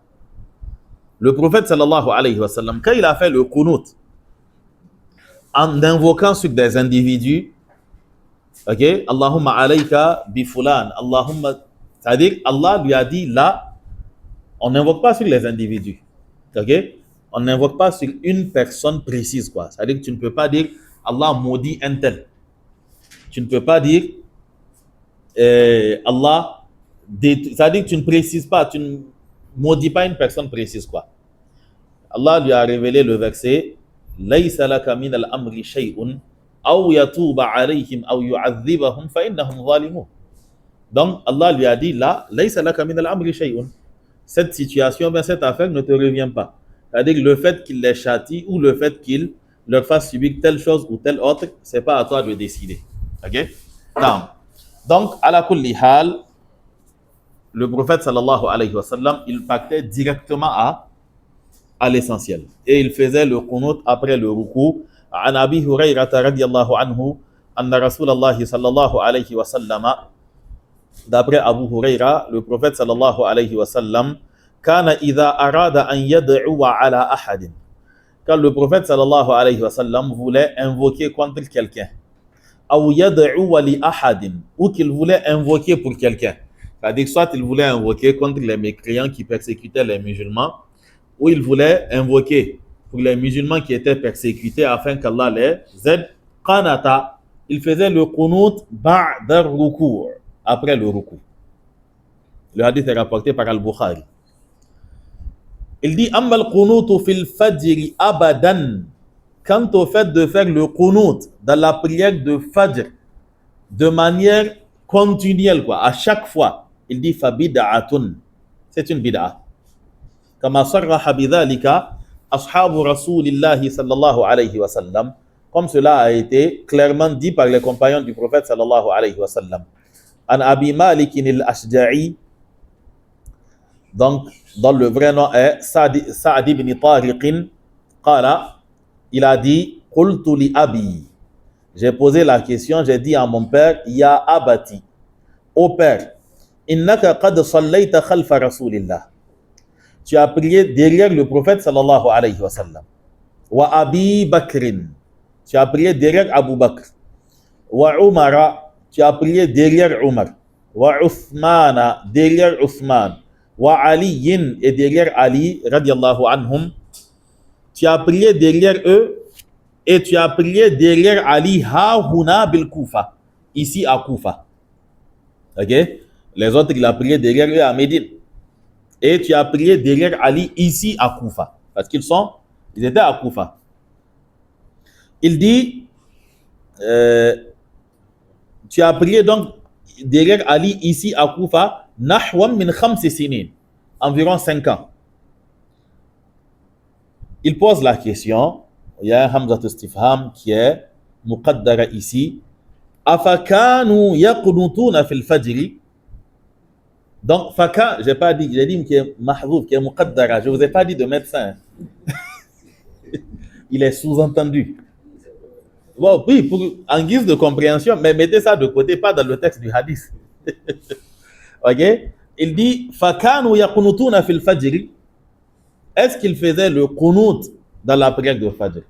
Le prophète sallallahu alayhi wa sallam, quand il a fait le qunut, en invoquant sur des individus, ok, Allahumma alayka bi fulan, Allahumma, c'est-à-dire Allah lui a dit là, on n'invoque pas sur les individus, ok, on n'invoque pas sur une personne précise, quoi. C'est-à-dire que tu ne peux pas dire Allah maudit un tel. Tu ne peux pas dire Allah, c'est-à-dire que tu ne précises pas, tu ne maudis pas une personne précise, quoi. Allah lui a révélé le verset Laysa laka min al-amri shay'un aw yatuba alayhim aw yu'adhibahum fa innahum zalimun. Donc Allah lui a dit là, Laysa laka min al-amri shay'un. Cette situation, cette affaire ne te revient pas. C'est-à-dire le fait qu'il les châtie ou le fait qu'il leur fasse subir telle chose ou telle autre, c'est pas à toi de décider. Ok? Non. Donc, à la kulli hal, le prophète sallallahu alayhi wa sallam, il pactait directement à l'essentiel. Et il faisait le qunut après le ruku. An Abi Hurayrata radiyallahu anhu, anna Rasulallah sallallahu alayhi wa sallam, d'après Abu Hurayra, le prophète sallallahu alayhi wa sallam, kana idha arada an yad'uwa ala ahadin. Quand le prophète sallallahu alayhi wa sallam voulait invoquer contre quelqu'un, أو يدعو لأحد, ou qu'il voulait invoquer pour quelqu'un. C'est-à-dire soit il voulait invoquer contre les mécréants qui persécutaient les musulmans, ou il voulait invoquer pour les musulmans qui étaient persécutés afin qu'Allah les aide. Qanata, il faisait le qunut ba'da ruku', après le ruku'. Le hadith est rapporté par Al-Bukhari. Il dit amma al-qunut fil fajr abadan, quant au fait de faire le qunut dans la prière de fajr de manière continuelle, quoi, à chaque fois, il dit fa bid'atun, c'est une bid'a. Kama sarraha bidhalika ashabu rasulillahi sallallahu alayhi wa sallam, comme cela a été clairement dit par les compagnons du prophète sallallahu alayhi wa sallam. An Abi Malik al-Ashja'i, donc dont le vrai nom est Sa'd ibn Tariq, qala, il a dit qultu li abi, j'ai posé la question, j'ai dit à mon père, ya abati, ô père, innaka qad sallayta khalfa rasulillah, tu as prié derrière le prophète sallallahu alayhi wa sallam, wa Abi Bakrin, tu as prié derrière Abu Bakr, wa Umara, tu as prié derrière Umar, wa Uthmana, derrière Uthman, wa Ali, et derrière Ali radiallahu anhum, tu as prié derrière eux, et tu as prié derrière Ali hahuna bil Kufa, ici à Kufa. Ok? Les autres, il a prié derrière eux à Médine. Et tu as prié derrière Ali ici à Kufa. Parce ils étaient à Kufa. Il dit, tu as prié donc derrière Ali ici à Kufa, nahwam min khamsi sinin, environ 5 ans. Il pose la question, il y a un Hamza Istifham qui est muqaddara ici, afakanu yaqnutuna fil fajri. Donc, faka, j'ai pas dit, j'ai dit qu'il est mahzouf, qui est muqaddara. Je vous ai pas dit de médecin. Il est sous-entendu. Bon, oui, en guise de compréhension, mais mettez ça de côté, pas dans le texte du hadith. Ok? Il dit, fakanu yaqnutuna fil fajri. Est-ce qu'il faisait le qunut dans la prière de Fajr?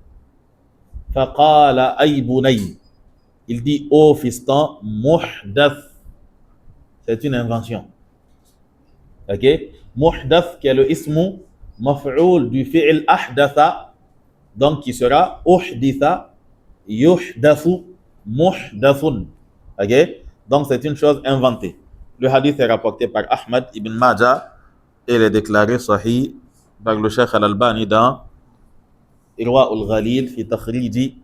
Faqala ay bunay. Il dit, ô fiston, muhdath. C'est une invention. Ok? Muhdath, qui est le ismu maf'oul du fi'il ahdatha, donc qui sera uhditha, yuhdathu, muhdathun. Ok? Donc c'est une chose inventée. Le hadith est rapporté par Ahmad ibn Majah et il est déclaré sahih par le Cheikh Al-Albani dans Irwa al-Ghalil fi takhriji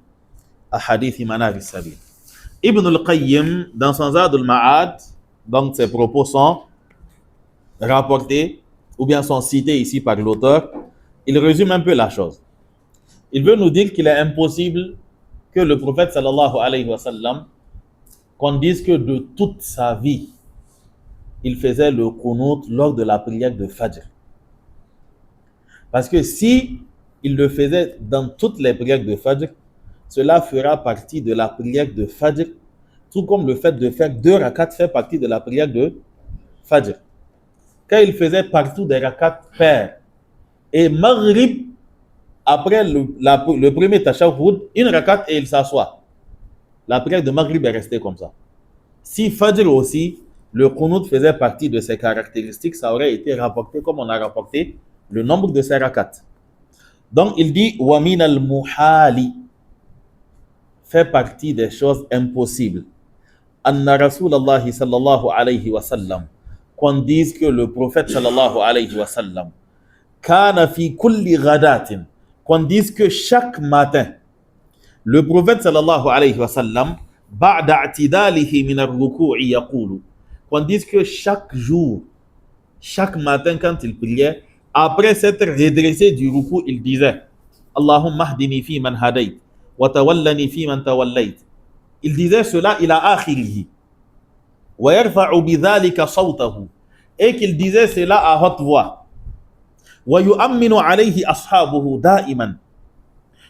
ahadith manar al-sabil. Ibn al-Qayyim, dans son Zad al-Ma'ad, donc ses propos sont rapportés ou bien sont cités ici par l'auteur. Il résume un peu la chose. Il veut nous dire qu'il est impossible que le prophète sallallahu alayhi wa sallam, qu'on dise que de toute sa vie, il faisait le qunut lors de la prière de Fajr. Parce que si il le faisait dans toutes les prières de Fajr, cela fera partie de la prière de Fajr, tout comme le fait de faire 2 rakats fait partie de la prière de Fajr. Quand il faisait partout des rakats pairs, et Maghrib, après le premier tashahhud, 1 rakat et il s'assoit. La prière de Maghrib est restée comme ça. Si Fajr aussi, le qunut faisait partie de ses caractéristiques, ça aurait été rapporté comme on a rapporté le nombre de ses rakats. Donc il dit wa min al-muhali, fait partie des choses impossibles. Anna Rasulallah sallallahu alayhi wa sallam, qu'on dise que le prophète sallallahu alayhi wa sallam, kana fi kulli ghadatin, qu'on dise que chaque matin, le prophète sallallahu alayhi wa sallam, ba'da i'tidalihi min ar-ruku'i yaqulu, qu'on dise que chaque jour, chaque matin quand il priait, après s'être redressé du ruku, il disait Allahumma hdini fi man hadayt wa tawallani fi man tawallayt. Il disait cela ila akhirihi wa yarfa'u bidhalika sawtahu, et qu'il disait cela à haute voix, wa yu'amminu alayhi ashabuhu da'iman,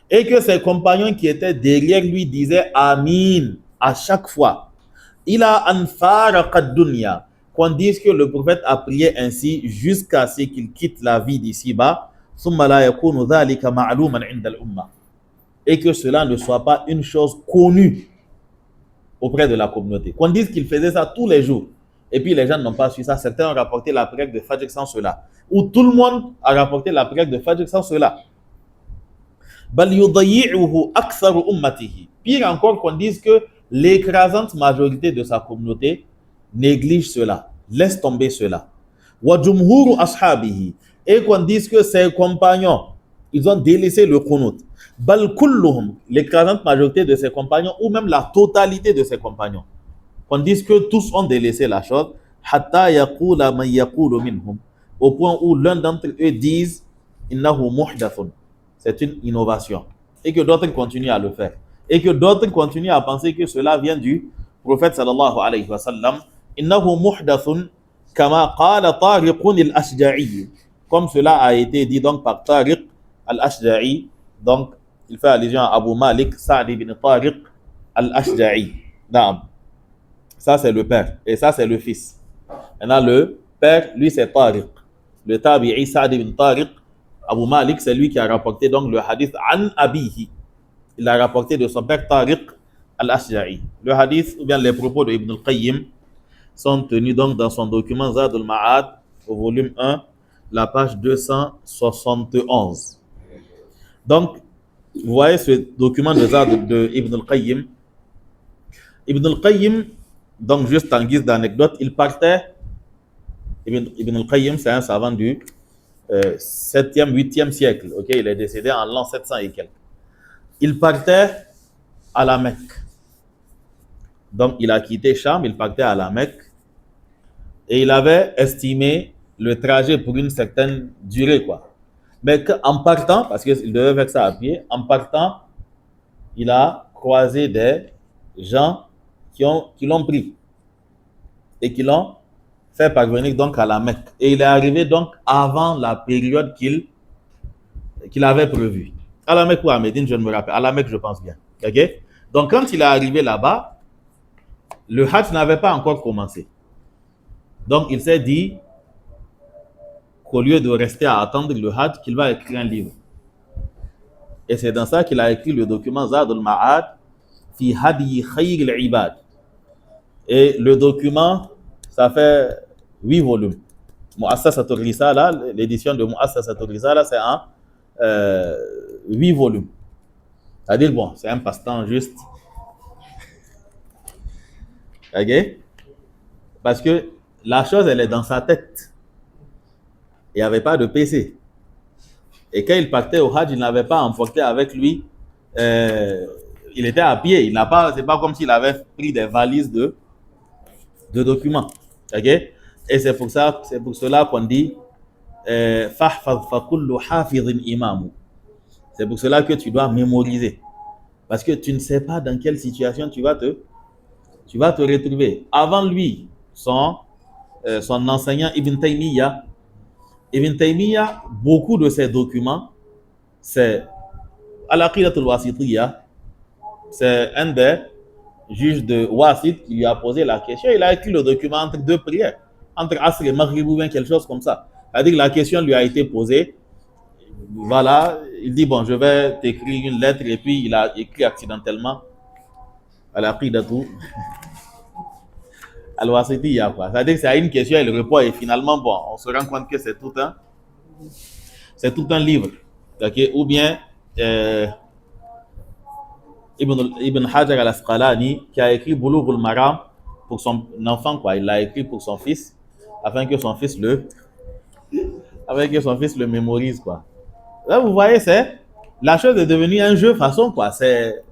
et que ses compagnons qui étaient derrière lui disaient amin à chaque fois, ila an faraqa ad-dunya, qu'on dise que le prophète a prié ainsi jusqu'à ce qu'il quitte la vie d'ici-bas, et que cela ne soit pas une chose connue auprès de la communauté. Qu'on dise qu'il faisait ça tous les jours. Et puis les gens n'ont pas su ça. Certains ont rapporté la prière de Fajr sans cela. Ou tout le monde a rapporté la prière de Fajr sans cela. Pire encore qu'on dise que l'écrasante majorité de sa communauté néglige cela, laisse tomber cela. Et qu'on dise que ses compagnons, ils ont délaissé le qunut. L'écrasante majorité de ses compagnons, ou même la totalité de ses compagnons. Qu'on dise que tous ont délaissé la chose, au point où l'un d'entre eux disent innahu muhdathun, c'est une innovation, et que d'autres continuent à le faire, et que d'autres continuent à penser que cela vient du prophète sallallahu alayhi wa sallam. Innahu muhdathun kama qala Tariqun al-Ashja'i, comme cela a été dit donc par Tariq al-Ashja'i. Donc il fait allusion à Abu Malik Sa'd ibn Tariq al-Ashja'i. Ça c'est le père et ça c'est le fils. Maintenant le père, lui c'est Tariq, le tabi'i Sa'd ibn Tariq. Abu Malik, c'est lui qui a rapporté donc le hadith an abihi. Il a rapporté de son père Tariq al-Ashja'i. Le hadith ou bien les propos de Ibn al-Qayyim sont tenus donc dans son document Zad al-Ma'ad au volume 1, la page 271. Donc, vous voyez ce document de Zad de Ibn al-Qayyim. Ibn al-Qayyim, donc juste en guise d'anecdote, il partait. Ibn al-Qayyim, c'est un savant du 7e, 8e siècle. Okay? Il est décédé en l'an 700 et quelques. Il partait à la Mecque. Donc, il a quitté Cham, il partait à la Mecque. Et il avait estimé le trajet pour une certaine durée, quoi. Mais en partant, parce qu'il devait faire ça à pied, en partant, il a croisé des gens qui l'ont pris et qui l'ont fait parvenir donc à la Mecque. Et il est arrivé donc avant la période qu'il avait prévue. À la Mecque ou à Médine, je ne me rappelle. À la Mecque, je pense bien. Okay? Donc, quand il est arrivé là-bas, le Hajj n'avait pas encore commencé. Donc, il s'est dit qu'au lieu de rester à attendre le Hajj, qu'il va écrire un livre. Et c'est dans ça qu'il a écrit le document Zad al-Ma'ad fi hadi khayr al-ibad. Et le document, ça fait 8 volumes. Mu'assasatul Risala, l'édition de Mu'assasatul Risala, c'est en 8 volumes. C'est-à-dire, bon, c'est un passe-temps juste. Ok? Parce que la chose, elle est dans sa tête. Il n'y avait pas de PC. Et quand il partait au Hajj, il n'avait pas emporté avec lui. Il était à pied. C'est pas comme s'il avait pris des valises de documents. Ok? Et c'est pour cela qu'on dit Fahfaz fa kullu hafidhin imamu. C'est pour cela que tu dois mémoriser. Parce que tu ne sais pas dans quelle situation tu vas te retrouver. Avant lui, son enseignant Ibn Taymiyyah, beaucoup de ses documents, c'est Al-Aqidatul Wasitiyya, c'est un des juges de Wasit qui lui a posé la question. Il a écrit le document entre deux prières, entre Asr et Maghrib ou bien quelque chose comme ça. C'est-à-dire que la question lui a été posée. Voilà, il dit, bon, je vais t'écrire une lettre, et puis il a écrit accidentellement Al-Aqidatul Al-Wasitiyya, quoi. C'est-à-dire que c'est à une question, il répond, et finalement, bon, on se rend compte que c'est tout un livre. Okay? Ou bien Ibn Hajar al-Asqalani, qui a écrit Boulough al-Maram pour son enfant, quoi. Il l'a écrit pour son fils, afin que son fils le mémorise, quoi. Là, vous voyez, la chose est devenue un jeu façon, quoi. C'est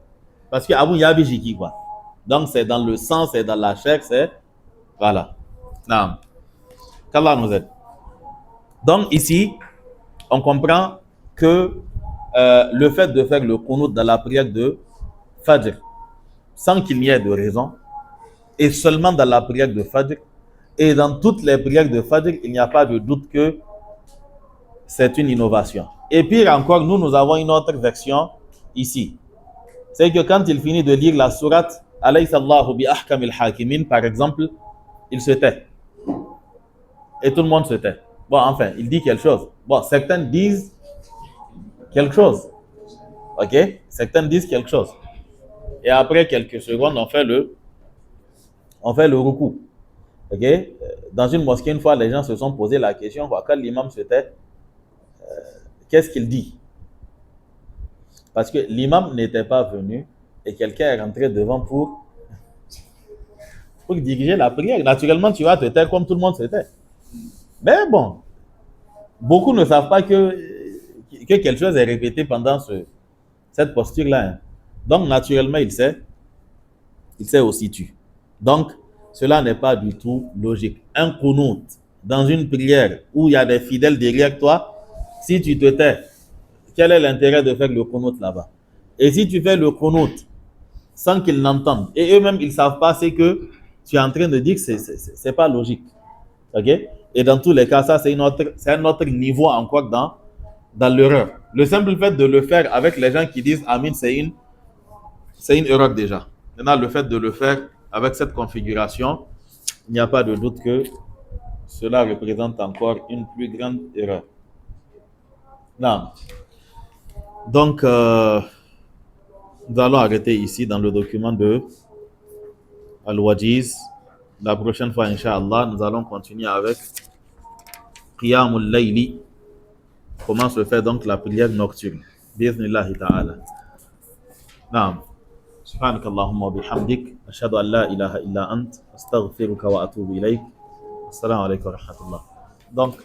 parce que Abu Yabi Jiki, quoi. Donc, c'est dans le sang, c'est dans la chair, c'est. Voilà. Non. Qu'Allah nous aide. Donc, ici, on comprend que le fait de faire le qunut dans la prière de Fajr, sans qu'il n'y ait de raison, et seulement dans la prière de Fajr, et dans toutes les prières de Fajr, il n'y a pas de doute que c'est une innovation. Et pire encore, nous avons une autre version ici. C'est que quand il finit de lire la sourate Alaysa Allahu bi ahkamil hakimin, par exemple, il se tait. Et tout le monde se tait. Bon, enfin, il dit quelque chose. Bon, certains disent quelque chose. Ok? Certains disent quelque chose. Et après quelques secondes, on fait le On fait le ruku. Ok? Dans une mosquée, une fois, les gens se sont posé la question, quand l'imam se tait, qu'est-ce qu'il dit? Parce que l'imam n'était pas venu et quelqu'un est rentré devant pour diriger la prière. Naturellement, tu vas te taire comme tout le monde se tait. Mais bon, beaucoup ne savent pas que quelque chose est répété pendant cette posture-là. Hein. Donc, naturellement, il sait aussi tu. Donc, cela n'est pas du tout logique. Un qunut dans une prière où il y a des fidèles derrière toi, si tu te tais, quel est l'intérêt de faire le qunut là-bas? Et si tu fais le qunut sans qu'ils n'entendent, et eux-mêmes ils ne savent pas, c'est que tu es en train de dire que c'est pas logique. Ok? Et dans tous les cas, ça c'est un autre niveau encore dans l'erreur. Le simple fait de le faire avec les gens qui disent Amin, c'est une erreur déjà. Maintenant, le fait de le faire avec cette configuration, il n'y a pas de doute que cela représente encore une plus grande erreur. Non. Donc, nous allons arrêter ici dans le document de Al-Wajiz. La prochaine fois, Inch'Allah, nous allons continuer avec Qiyamul Layli. Comment se fait donc la prière nocturne? Bismillahi ta'ala. Naam. سبحانك اللهم وبحمدك أشهد أن لا إله إلا أنت أستغفرك وأتوب إليك السلام عليكم ورحمة الله. Donc